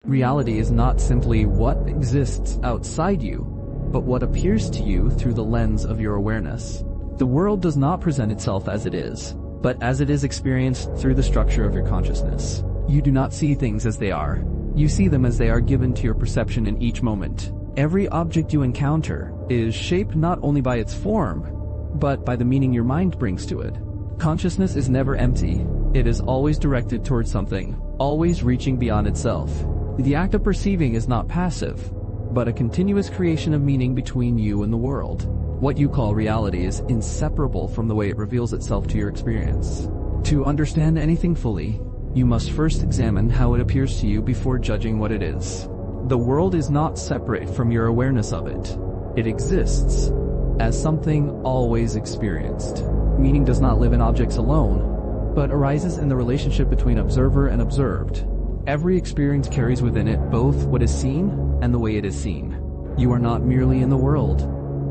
Reality is not simply what exists outside you, but what appears to you through the lens of your awareness. The world does not present itself as it is, but as it is experienced through the structure of your consciousness. You do not see things as they are. You see them as they are given to your perception in each moment. Every object you encounter is shaped not only by its form, but by the meaning your mind brings to it. Consciousness is never empty. It is always directed towards something, always reaching beyond itself. The act of perceiving is not passive, but a continuous creation of meaning between you and the world. What you call reality is inseparable from the way it reveals itself to your experience. To understand anything fully, you must first examine how it appears to you before judging what it is. The world is not separate from your awareness of it. It exists as something always experienced. Meaning does not live in objects alone, but arises in the relationship between observer and observed. Every experience carries within it both what is seen and the way it is seen. You are not merely in the world.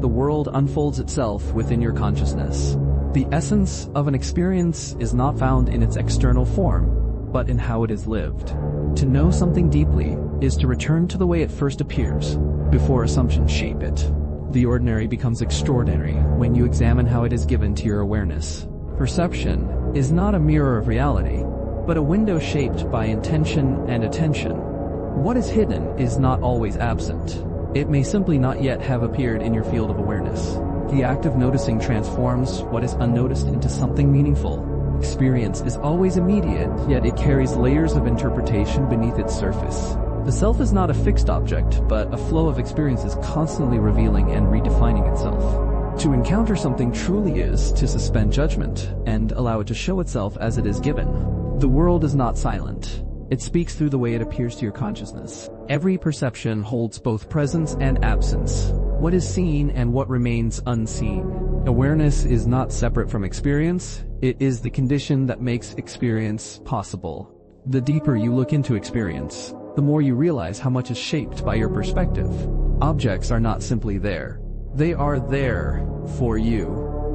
The world unfolds itself within your consciousness. The essence of an experience is not found in its external form, but in how it is lived. To know something deeply is to return to the way it first appears, before assumptions shape it. The ordinary becomes extraordinary when you examine how it is given to your awareness. Perception is not a mirror of reality, but a window shaped by intention and attention. What is hidden is not always absent. It may simply not yet have appeared in your field of awareness. The act of noticing transforms what is unnoticed into something meaningful. Experience is always immediate, yet it carries layers of interpretation beneath its surface. The self is not a fixed object, but a flow of experiences constantly revealing and redefining itself. To encounter something truly is to suspend judgment and allow it to show itself as it is given. The world is not silent. It speaks through the way it appears to your consciousness. Every perception holds both presence and absence, what is seen and what remains unseen. Awareness is not separate from experience. It is the condition that makes experience possible. The deeper you look into experience, the more you realize how much is shaped by your perspective. Objects are not simply there. They are there for you,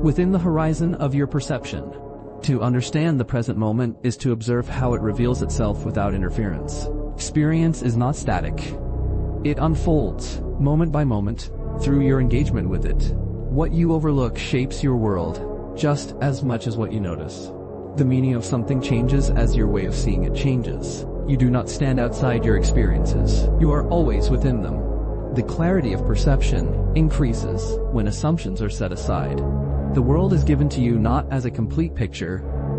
within the horizon of your perception. To understand the present moment is to observe how it reveals itself without interference. Experience is not static. It unfolds, moment by moment, through your engagement with it. What you overlook shapes your world, just as much as what you notice. The meaning of something changes as your way of seeing it changes. You do not stand outside your experiences. You are always within them. The clarity of perception increases when assumptions are set aside. The world is given to you not as a complete picture,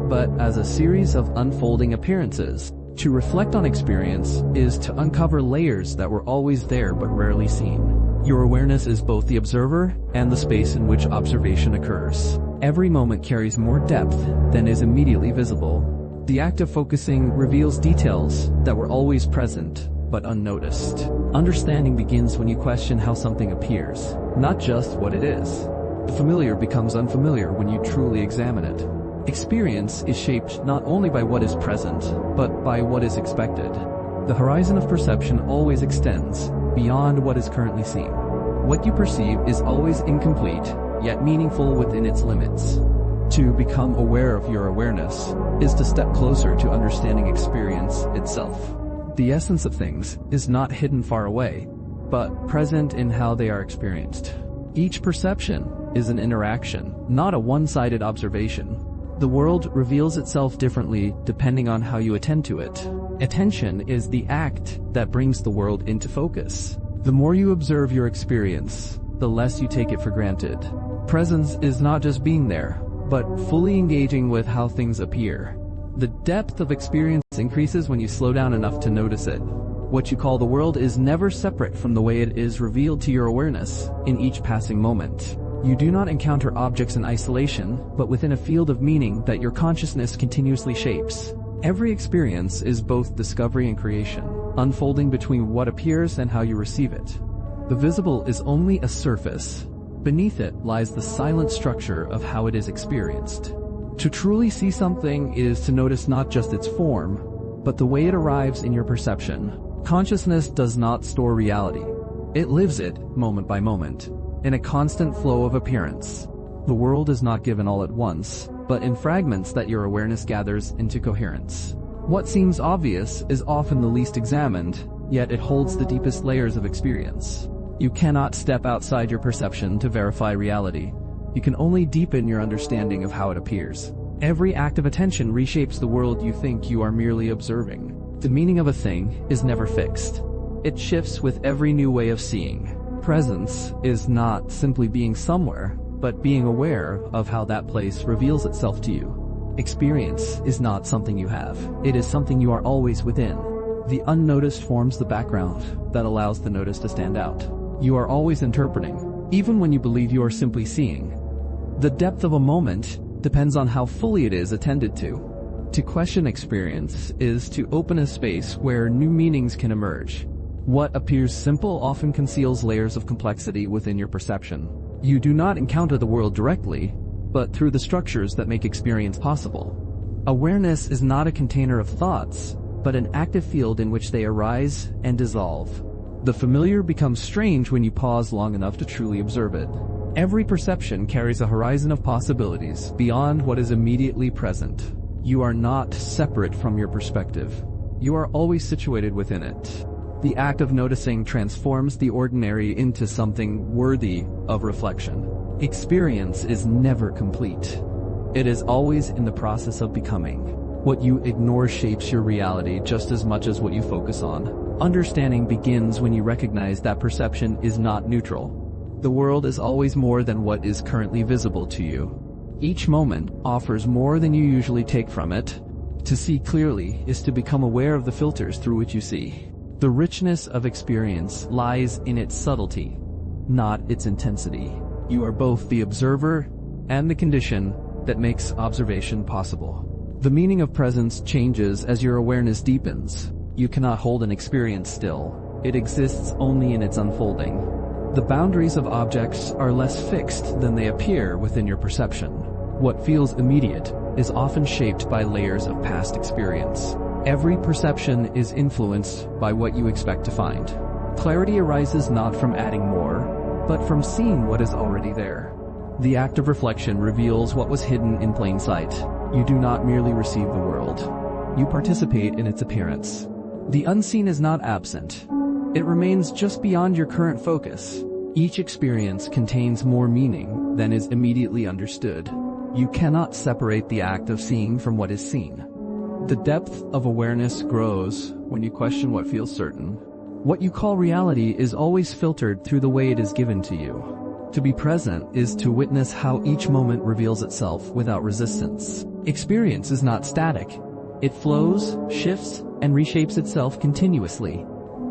but as a series of unfolding appearances. To reflect on experience is to uncover layers that were always there but rarely seen. Your awareness is both the observer and the space in which observation occurs. Every moment carries more depth than is immediately visible. The act of focusing reveals details that were always present but unnoticed. Understanding begins when you question how something appears, not just what it is. The familiar becomes unfamiliar when you truly examine it. Experience is shaped not only by what is present, but by what is expected. The horizon of perception always extends beyond what is currently seen. What you perceive is always incomplete, yet meaningful within its limits. To become aware of your awareness is to step closer to understanding experience itself. The essence of things is not hidden far away, but present in how they are experienced. Each perception is an interaction, not a one-sided observation. The world reveals itself differently depending on how you attend to it. Attention is the act that brings the world into focus. The more you observe your experience, the less you take it for granted. Presence is not just being there, but fully engaging with how things appear. The depth of experience increases when you slow down enough to notice it. What you call the world is never separate from the way it is revealed to your awareness in each passing moment. You do not encounter objects in isolation, but within a field of meaning that your consciousness continuously shapes. Every experience is both discovery and creation, unfolding between what appears and how you receive it. The visible is only a surface. Beneath it lies the silent structure of how it is experienced. To truly see something is to notice not just its form, but the way it arrives in your perception. Consciousness does not store reality. It lives it, moment by moment, in a constant flow of appearance. The world is not given all at once, but in fragments that your awareness gathers into coherence. What seems obvious is often the least examined, yet it holds the deepest layers of experience. You cannot step outside your perception to verify reality. You can only deepen your understanding of how it appears. Every act of attention reshapes the world you think you are merely observing. The meaning of a thing is never fixed. It shifts with every new way of seeing. Presence is not simply being somewhere, but being aware of how that place reveals itself to you. Experience is not something you have. It is something you are always within. The unnoticed forms the background that allows the notice to stand out. You are always interpreting, even when you believe you are simply seeing. The depth of a moment depends on how fully it is attended to. To question experience is to open a space where new meanings can emerge. What appears simple often conceals layers of complexity within your perception. You do not encounter the world directly, but through the structures that make experience possible. Awareness is not a container of thoughts, but an active field in which they arise and dissolve. The familiar becomes strange when you pause long enough to truly observe it. Every perception carries a horizon of possibilities beyond what is immediately present. You are not separate from your perspective. You are always situated within it. The act of noticing transforms the ordinary into something worthy of reflection. Experience is never complete. It is always in the process of becoming. What you ignore shapes your reality just as much as what you focus on. Understanding begins when you recognize that perception is not neutral. The world is always more than what is currently visible to you. Each moment offers more than you usually take from it. To see clearly is to become aware of the filters through which you see. The richness of experience lies in its subtlety, not its intensity. You are both the observer and the condition that makes observation possible. The meaning of presence changes as your awareness deepens. You cannot hold an experience still. It exists only in its unfolding. The boundaries of objects are less fixed than they appear within your perception. What feels immediate is often shaped by layers of past experience. Every perception is influenced by what you expect to find. Clarity arises not from adding more, but from seeing what is already there. The act of reflection reveals what was hidden in plain sight. You do not merely receive the world. You participate in its appearance. The unseen is not absent. It remains just beyond your current focus. Each experience contains more meaning than is immediately understood. You cannot separate the act of seeing from what is seen. The depth of awareness grows when you question what feels certain. What you call reality is always filtered through the way it is given to you. To be present is to witness how each moment reveals itself without resistance. Experience is not static. It flows, shifts, and reshapes itself continuously.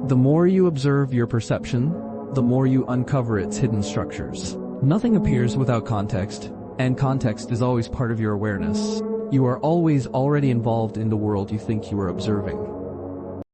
The more you observe your perception, the more you uncover its hidden structures. Nothing appears without context, and context is always part of your awareness. You are always already involved in the world you think you are observing.